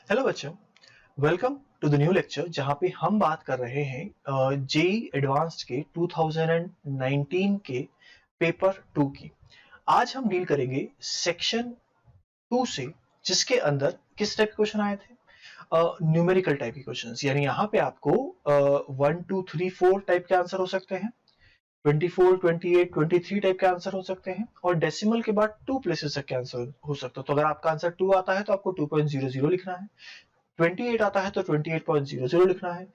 Hello बच्चों, welcome to the new lecture जहां पे हम बात कर रहे हैं जेई एडवांस्ड के 2019 के पेपर 2 की। आज हम डील करेंगे सेक्शन 2 से, जिसके अंदर किस टाइप के क्वेश्चन आए थे? न्यूमेरिकल टाइप के क्वेश्चंस, यानी यहाँ पे आपको 1 2 3 4 टाइप के आंसर हो सकते हैं, 24 28 23 टाइप के आंसर हो सकते हैं, और डेसिमल के बाद 2 प्लेसेस तक के आंसर हो सकते हैं। तो अगर आपका आंसर 2 आता है तो आपको 2.00 लिखना है, 28 आता है तो 28.00 लिखना है,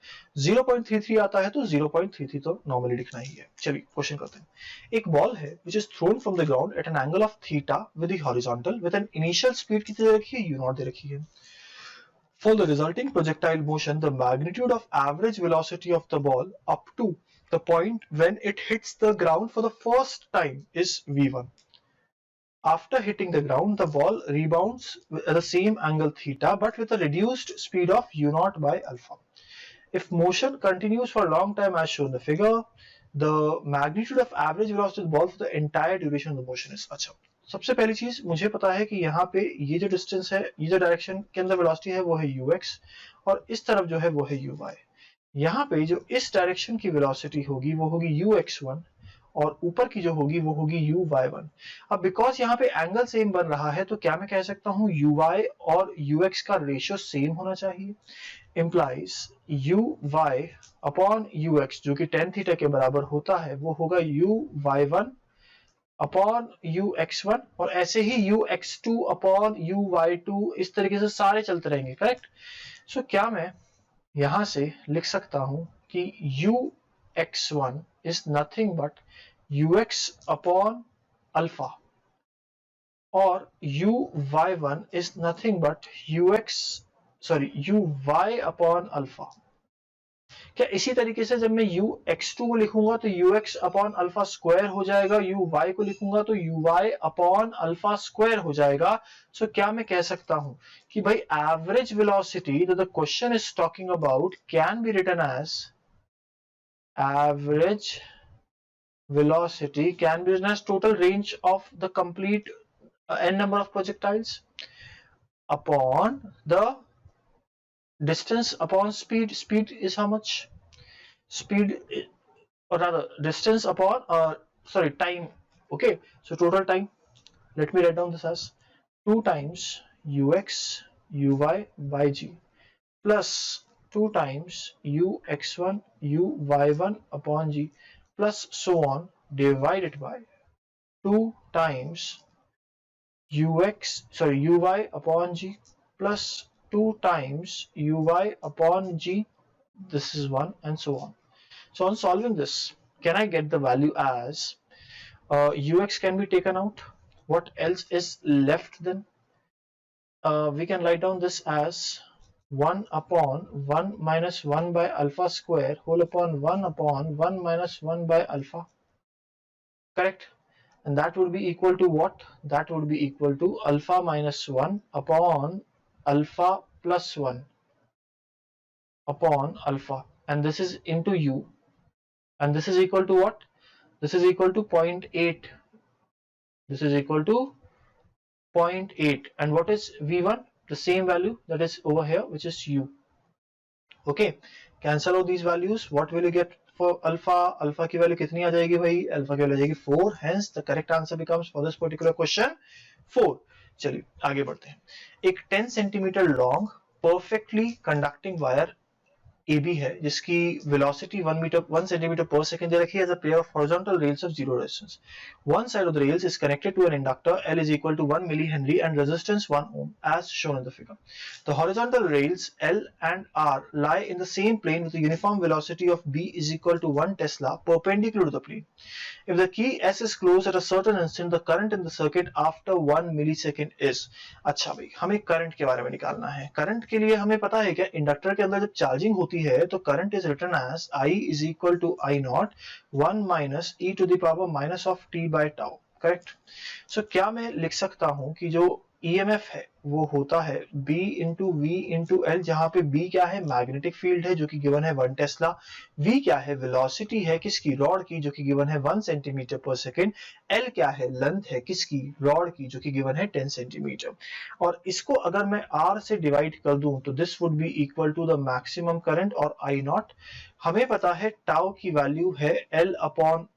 0.33 आता है तो 0.33 तो नॉर्मली लिखना ही है। चलिए क्वेश्चन करते हैं। एक बॉल है which is thrown from the ground at an angle of theta with the horizontal with an initial speed कितनी दे रखी है? u0 दे रखी है। For the resulting projectile motion, the magnitude of average velocity of the ball up to the point when it hits the ground for the first time is v1. After hitting the ground, the ball rebounds at the same angle theta but with a reduced speed of u0 by alpha. If motion continues for a long time as shown in the figure, the magnitude of average velocity of the ball for the entire duration of the motion is. अच्छा, सबसे पहली चीज मुझे पता है कि यहाँ पे ये जो डिस्टेंस है, ये जो डायरेक्शन के अंदर वेलोसिटी है वो है ux, और इस तरफ जो है वो है uy। यहाँ पे जो इस डायरेक्शन की वेलोसिटी होगी वो होगी ux1, और ऊपर की जो होगी वो होगी uy1। अब बिकॉज यहाँ पे एंगल सेम बन रहा है तो क्या मैं कह सकता हूँ uy और ux का रेशियो सेम होना चाहिए। implies uy अपॉन ux जो कि tan थीटा के बराबर होता है वो होगा uy1 अपॉन ux1, और ऐसे ही ux2 अपॉन uy2, इस तरीके से सारे चलते रहेंगे। करेक्ट। सो क्या मैं यहां से लिख सकता हूं कि ux1 is nothing but ux upon alpha, और uy1 is nothing but uy upon alpha। क्या इसी तरीके से जब मैं ux2 को लिखूंगा तो ux अपॉन अल्फा स्क्वायर हो जाएगा, uy को लिखूंगा तो uy अपॉन अल्फा स्क्वायर हो जाएगा। सो क्या मैं कह सकता हूं कि भाई average velocity the question is talking about can be written as average velocity can be written as total range of the complete n number of projectiles upon the distance upon speed. Speed is how much? Speed, or rather distance upon time. Okay, so total time, let me write down this as 2 times ux uy by g plus 2 times ux1 uy1 upon g plus so on, divided by 2 times uy upon g plus 2 times uy upon g. This is 1 and so on. So on solving this, can I get the value as ux can be taken out? What else is left then? We can write down this as 1 upon 1 minus 1 by alpha square whole upon 1 minus 1 by alpha. Correct. And that would be equal to what? That would be equal to alpha minus 1 upon alpha plus 1 upon alpha, and this is into u, and this is equal to what? This is equal to 0.8. This is equal to 0.8, and what is v1? The same value that is over here, which is u. Okay, cancel out these values. What will you get for alpha? Alpha की value कितनी आ जाएगी भाई? Alpha की value आ जाएगी 4, hence the correct answer becomes for this particular question 4। चलिए आगे बढ़ते हैं। एक 10 centimetre long perfectly conducting wire AB है जिसकी वेलोसिटी 1 सेंटीमीटर पर सेकंड दे रखी है as a pair of horizontal rails of zero resistance. One side of the rails is connected to an inductor L is equal to 1 millihenry and resistance 1 ohm as shown in the figure. The horizontal rails L and R lie in the same plane with a uniform velocity of B is equal to 1 Tesla perpendicular to the plane. If the key S is closed at a certain instant, the current in the circuit after 1 millisecond is। अच्छा भाई, हमें current के बारे में निकालना है। Current के लिए हमें पता है क्या, इंडक्टर के अंदर जब चार्जिंग होती है तो current is written as I is equal to I naught 1 minus e to the power minus of t by tau। Correct. So क्या मैं लिख सकता हूं कि जो ईएमएफ है वो होता है B into v into L, जहां पे B क्या है, मैग्नेटिक फील्ड है जो कि गिवन है 1 टेस्ला, V क्या है, वेलोसिटी है किसकी, रॉड की, जो कि गिवन है 1 सेंटीमीटर पर सेकेंड, L क्या है, लेंथ है किसकी, रॉड की, जो कि गिवन है 10 सेंटीमीटर। और इसको अगर मैं R से डिवाइड कर दूं तो this would be equal to the maximum current और I नॉट। हमें पता है टाउ की वैल्यू है L अपॉन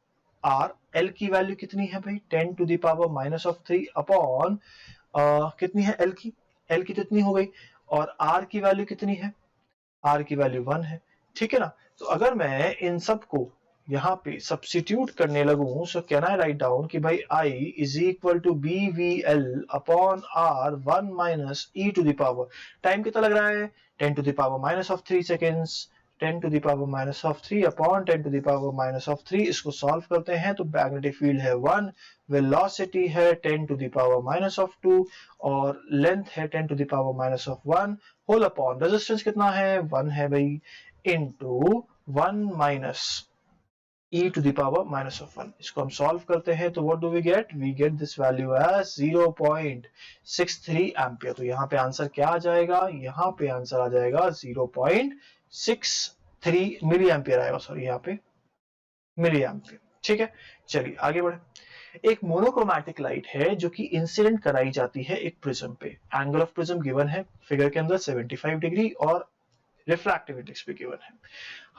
R। L की वैल्यू कितनी है भाई, 10 to the power minus of 3 upon कितनी है एल की, एल की कितनी हो गई, और आर की वैल्यू कितनी है, आर की वैल्यू 1 है, ठीक है ना। तो अगर मैं इन सब को यहाँ पे सब्स्टिट्यूट करने लगूं, so can I write down कि भाई I is equal to B V L upon R 1 minus E to the power, time कितना लग रहा है, 10 to the power minus of 3 seconds, 10 to the power minus of 3 upon 10 to the power minus of 3। इसको solve करते हैं तो magnetic field है 1, velocity है 10 to the power minus of 2 और लेंथ है 10 to the power minus of 1 whole upon resistance कितना है, 1 है भाई, into 1 minus e to the power minus of 1। इसको हम सॉल्व करते हैं तो what do we get, we get this value as 0.63 ampere. तो यहाँ पे आंसर क्या आ जाएगा, यहाँ पे आंसर आ जाएगा 0.63 मिली एम्पियर आएगा, सॉरी यहाँ पे मिली एम्पियर, ठीक है। चलिए आगे बढ़े। एक मोनोक्रोमैटिक लाइट है जो कि इंसिडेंट कराई जाती है एक प्रिज्म पे, एंगल ऑफ प्रिज्म गिवन है फिगर के अंदर 75 डिग्री और रिफ्रैक्टिव इंडेक्स भी गिवन है।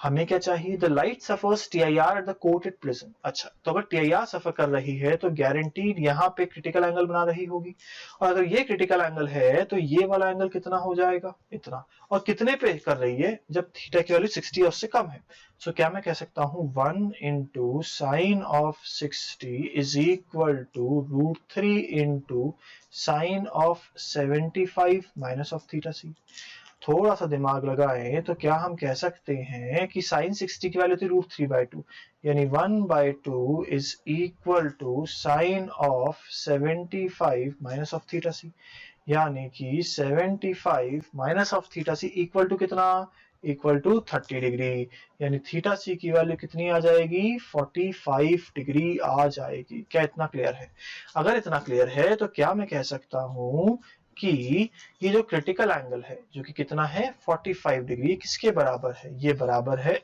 हमें क्या चाहिए, the light suffers TIR at the coated prism. अच्छा, तो अगर टीआईआर सफर कर रही है तो गारंटीड यहाँ पे क्रिटिकल एंगल बना रही होगी, और अगर ये क्रिटिकल एंगल है तो ये वाला एंगल कितना हो जाएगा, इतना। और कितने पे कर रही है, जब थीटा की वैल्यू 60 और उससे कम है। सो क्या मैं कह सकता हूँ 1 into sine of 60 is equal to √3 into sine of 75 minus of theta C. थोड़ा सा दिमाग लगाएं तो क्या हम कह सकते हैं कि साइन 60 की वैल्यू थी √3/2, यानी 1/2 is equal to sine of 75 minus of theta C, यानी कि 75 minus of theta C equal to कितना, इक्वल टू 30 डिग्री, यानी थीटा सी की वैल्यू कितनी आ जाएगी, 45 डिग्री आ जाएगी। क्या इतना क्लियर है? अगर इतना क्लियर है तो क्या मैं कह सकता हूं कि ये जो क्रिटिकल एंगल है जो कि कितना है 45 डिग्री, किसके बराबर है, ये बराबर है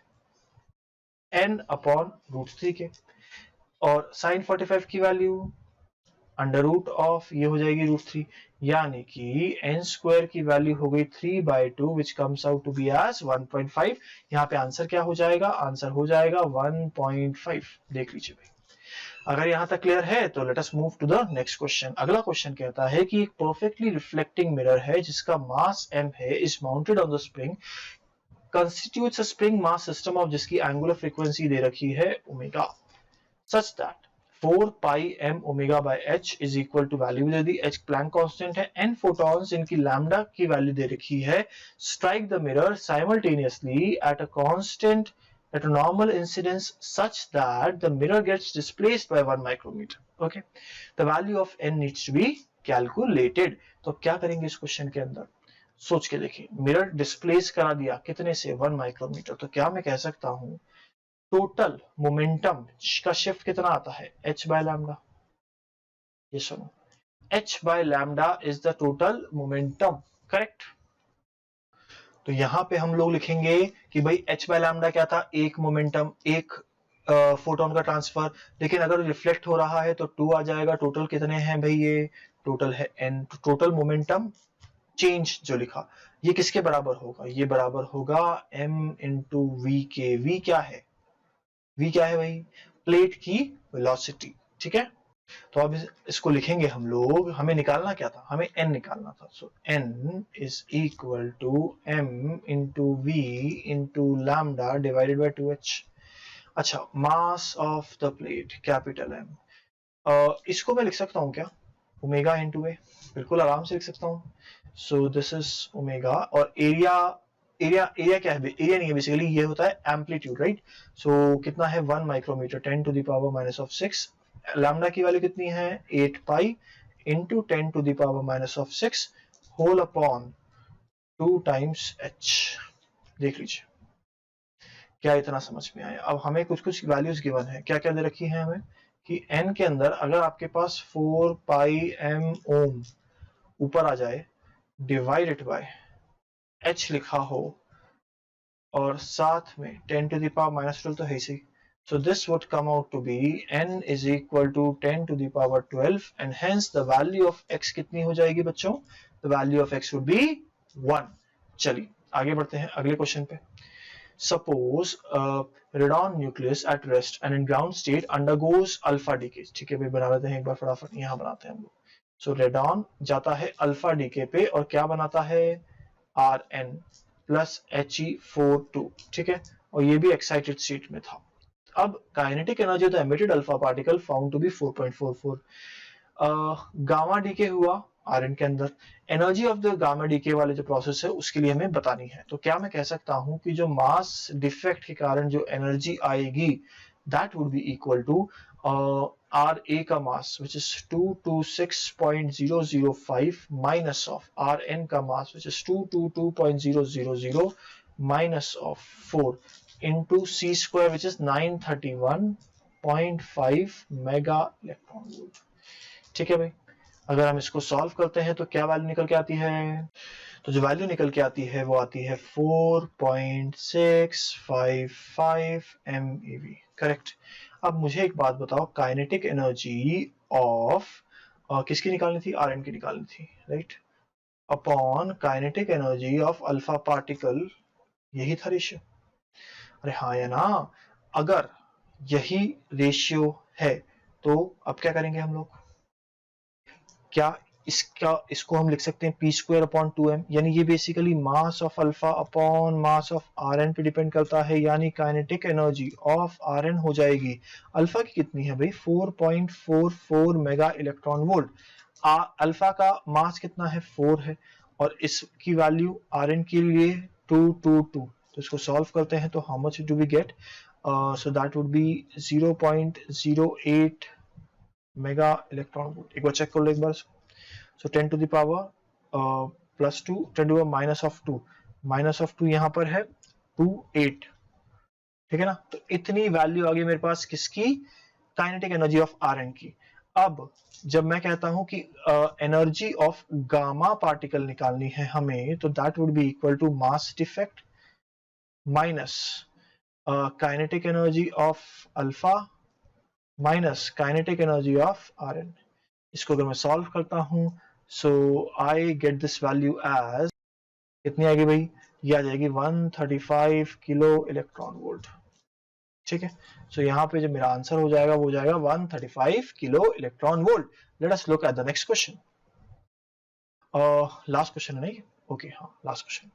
n अपॉन √3 के, और साइन 45 की वैल्यू अंडर रूट ऑफ ये हो जाएगी √3, यानी कि n स्क्वायर की वैल्यू हो गई 3/2 which comes out to be as 1.5। यहाँ पे आंसर क्या हो जाएगा, आंसर हो जाएगा 1.5। देख लीजिए भाई, अगर यहां तक क्लियर है तो let us move to the next question. अगला क्वेश्चन कहता है कि एक परफेक्टली रिफ्लेक्टिंग मिरर है जिसका मास m है, is mounted on the spring, constitutes a spring mass system of जिसकी angular frequency दे रखी है omega, such that 4 pi m omega by h is equal to value दे दी, h प्लैंक कांस्टेंट है, n photons इनकी lambda की value दे रखी है, strike the mirror simultaneously at a constant at a normal incidence such that the mirror gets displaced by 1 micrometer. Okay, the value of n needs to be calculated। तो क्या करेंगे इस question के अंदर, सोच के देखिए, मिरर डिस्प्लेस करा दिया कितने से, 1 माइक्रोमीटर, तो क्या मैं कह सकता हूं टोटल मोमेंटम का शिफ्ट कितना आता है, h बाय लैम्डा। ये सुनो, h by lambda is the total momentum, correct. तो यहां पे हम लोग लिखेंगे कि भाई h बाय लैम्डा क्या था, एक मोमेंटम, एक फोटोन का ट्रांसफर, लेकिन अगर रिफ्लेक्ट हो रहा है तो 2 आ जाएगा। टोटल कितने हैं भाई, ये टोटल है n, तो टोटल मोमेंटम चेंज जो लिखा ये किसके बराबर होगा, ये बराबर होगा m इंटू वी के। v क्या है, v क्या है भाई, प्लेट की वेलोसिटी, ठीक है। तो अब इसको लिखेंगे हम लोग, हमें निकालना क्या था, हमें n निकालना था। So n is equal to m into v into lambda divided by 2h। अच्छा, mass of the plate capital M, इसको मैं लिख सकता हूँ क्या, ओमेगा इंटू ए, बिल्कुल आराम से लिख सकता हूँ। सो दिस इज ओमेगा, और एरिया, एरिया क्या है, एरिया नहीं है बेसिकली, ये होता है एम्पलीट्यूड, राइट। सो कितना है 1 micrometre, 10 to the power minus of 6, lambda की वैल्यू कितनी है 8 pi into 10 to the power minus of 6 whole upon 2 times h। देख लीजिए क्या इतना समझ में आया। अब हमें कुछ कुछ वैल्यूज गिवन है, क्या क्या दे रखी है हमें कि n के अंदर अगर आपके पास 4 पाई m ओम ऊपर आ जाए, डिवाइडेड बाय h लिखा हो और साथ में 10 to the power minus 12 तो है ही। So this would come out to be n is equal to 10 to the power 12 and hence the value of x कितनी हो जाएगी बच्चों? The value of x would be 1. चलिए आगे बढ़ते हैं अगले क्वेश्चन पे। Suppose radon nucleus at rest and in ground state undergoes alpha decay। ठीक है भाई, बना लेते हैं एक बार फटाफट, यहाँ बनाते हैं हम लोग। So radon जाता है अल्फा डीके पे और क्या बनाता है? Rn plus He42। ठीक है, और ये भी एक्साइटेड स्टेट में था। अब kinetic energy of the emitted alpha particle found to be 4.44। Gamma decay हुआ आरएन के अंदर, energy of the gamma decay वाले जो प्रोसेस है उसके लिए हमें बतानी है। तो क्या मैं कह सकता हूं कि जो मास डिफेक्ट के कारण जो एनर्जी आएगी that would be equal to R A का mass which is 226.005 minus of R N का mass which is 222.000 minus of 4 into c square which is 931.5 mega electron volt. ठीक है भाई, अगर हम इसको सॉल्व करते हैं तो क्या वैल्यू निकल के आती है? तो जो वैल्यू निकल के आती है वो आती है 4.655 MeV। करेक्ट। अब मुझे एक बात बताओ, काइनेटिक एनर्जी ऑफ किसकी निकालनी थी? आरएन की निकालनी थी, right, upon kinetic energy of alpha particle, यही था रेशियो। अरे हाँ या ना? अगर यही रेशियो है तो अब क्या करेंगे हम लोग? क्या इसको हम लिख सकते हैं पी स्क्वायर अपॉन 2m, यानी ये basically mass of alpha upon mass of Rn पे डिपेंड करता है, यानी काइनेटिक एनर्जी ऑफ आरएन हो जाएगी, अल्फा की कितनी है भाई? 4.44 मेगा इलेक्ट्रॉन वोल्ट। अल्फा का मास कितना है? 4 है, और इसकी वैल्यू आरएन के लिए 222। तो इसको सॉल्व करते हैं तो how much do we get? So that would be 0.08 mega electron volt. एक बार चेक कर लो एक बार। So 10 to the power plus 2, 10 to minus of 2, minus of 2 यहाँ पर है 28। ठीक है ना? तो इतनी वैल्यू आ गई मेरे पास किसकी? काइनेटिक एनर्जी ऑफ आरएन की। अब जब मैं कहता हूं कि एनर्जी ऑफ गामा पार्टिकल निकालनी है हमें, तो that would be equal to mass defect minus kinetic energy of alpha minus kinetic energy of RN. इसको अगर मैं सॉल्व करता हूं, so I get this value as कितनी आएगी भाई? ये आ जाएगी 135 किलो इलेक्ट्रॉन वोल्ट। ठीक है, सो यहाँ पे जो मेरा आंसर हो जाएगा वो हो जाएगा 135 kilo electron volt. Let us look at the next question. Last question है नहीं? ओके हाँ, last question.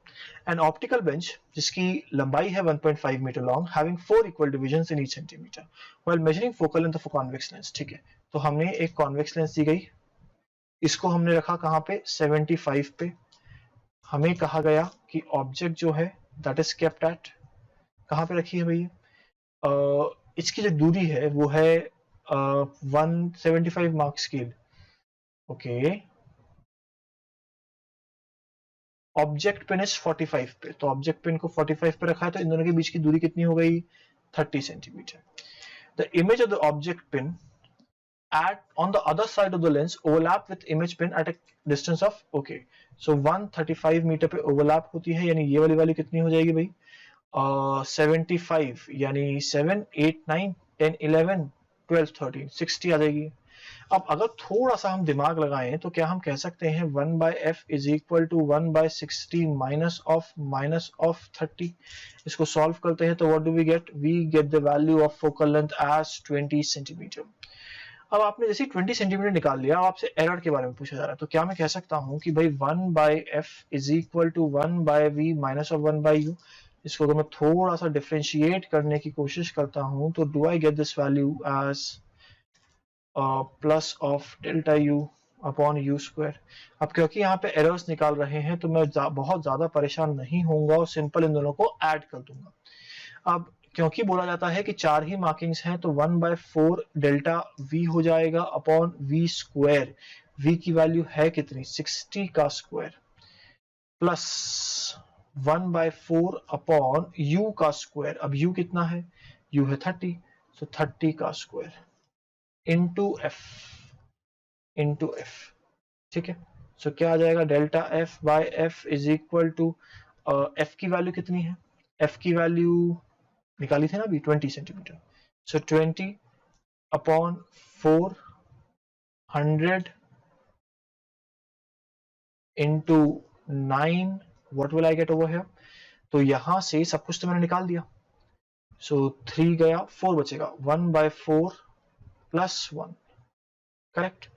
An optical bench जिसकी लंबाई है 1.5 metre long, having 4 equal divisions in each centimetre, while measuring focal length of a convex lens. ठीक है, तो हमने एक कॉन्वेक्स लेंस दी गई, इसको हमने रखा कहाँ पे? 75 पे। हमें कहा गया कि ऑब्जेक्ट जो है दैट इज केप्ट एट, कहाँ पे रखी है भैया? इसकी जो दूरी है वो है 175 mark scale. Okay, object pin is 45 पे, तो ऑब्जेक्ट पिन को 45 पे रखा है, तो इन दोनों के बीच की दूरी कितनी हो गई? 30 centimetre. The image of the object pin on the other side of the lens overlap with image pin at a distance of, okay, so 135 metre पे ओवरलैप होती है, यानी ये वाली वैल्यू कितनी हो जाएगी भाई? 75, यानी 7, 8, 9, 10, 11, 12, 13, 60 आ जाएगी। अब अगर थोड़ा सा हम दिमाग लगाएं तो क्या हम कह सकते हैं 1/f is equal to 1/60 minus of 30। इसको सॉल्व करते हैं तो what do we get? We get the value of focal length as 20 centimetre. अब आपने जैसे 20 सेंटीमीटर निकाल लिया, आपसे एरर के बारे में पूछा जा रहा है, तो क्या मैं कह सकता हूं कि भाई 1/f is equal to 1/v minus of 1/u। इसको अगर मैं थोड़ा सा डिफरेंशिएट करने की कोशिश करता हूं तो do I get this value as plus of delta u upon u square. अब क्योंकि यहाँ पे एरर्स निकाल रहे हैं तो मैं बहुत ज्यादा परेशान नहीं होऊंगा और सिंपल इन दोनों को ऐड कर दूंगा। अब क्योंकि बोला जाता है कि 4 ही मार्किंग्स हैं, तो 1/4 डेल्टा v हो जाएगा अपॉन v स्क्वायर। v की वैल्यू है कितनी? 60 का स्क्वायर प्लस 1/4 अपॉन u का स्क्वायर। अब u कितना है? u है 30, तो 30 का स्क्वायर इंटू f। ठीक है, सो क्या आ जाएगा, delta f by f is equal to, f की वैल्यू कितनी है, एफ की वैल्यू निकाली थी ना अभी 20 centimetre, so 20 upon 400 into 9, what will I get over here. तो यहां से सब कुछ तो मैंने निकाल दिया, सो 3 गया, 4 बचेगा, 1/4 प्लस 1, करेक्ट।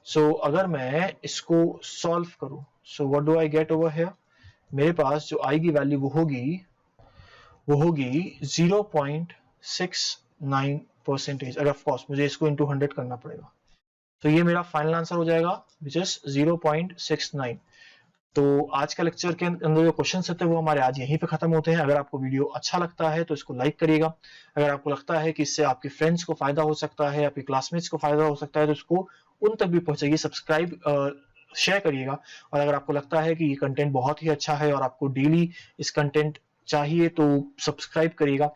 सो अगर मैं इसको सॉल्व करूं, so what do I get over here, मेरे पास जो आई की वैल्यू वो होगी 0.69%। अगर ऑफ कोर्स मुझे इसको इंटू 100 करना पड़ेगा, तो ये मेरा फाइनल आंसर हो जाएगा विच इज 0.69। तो आज का लेक्चर के अंदर जो क्वेश्चन थे वो हमारे आज यहीं पे खत्म होते हैं। अगर आपको वीडियो अच्छा लगता है तो इसको लाइक करिएगा। अगर आपको लगता है कि इससे आपके फ्रेंड्स को फायदा हो सकता है, आपके क्लासमेट्स को फायदा हो सकता है, तो इसको उन तक भी पहुंचाइए, सब्सक्राइब शेयर करिएगा। और अगर आपको लगता है कि ये कंटेंट बहुत ही अच्छा है और आपको डेली इस कंटेंट चाहिए तो सब्सक्राइब करिएगा,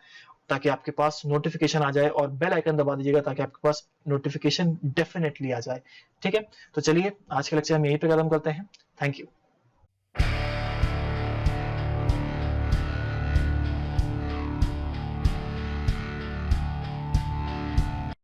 ताकि आपके पास नोटिफिकेशन आ जाए, और बेल आइकन दबा दीजिएगा ताकि आपके पास नोटिफिकेशन डेफिनेटली आ जाए। ठीक है, तो चलिए आज के लेक्चर हम यहीं पे खत्म करते हैं। Thank you.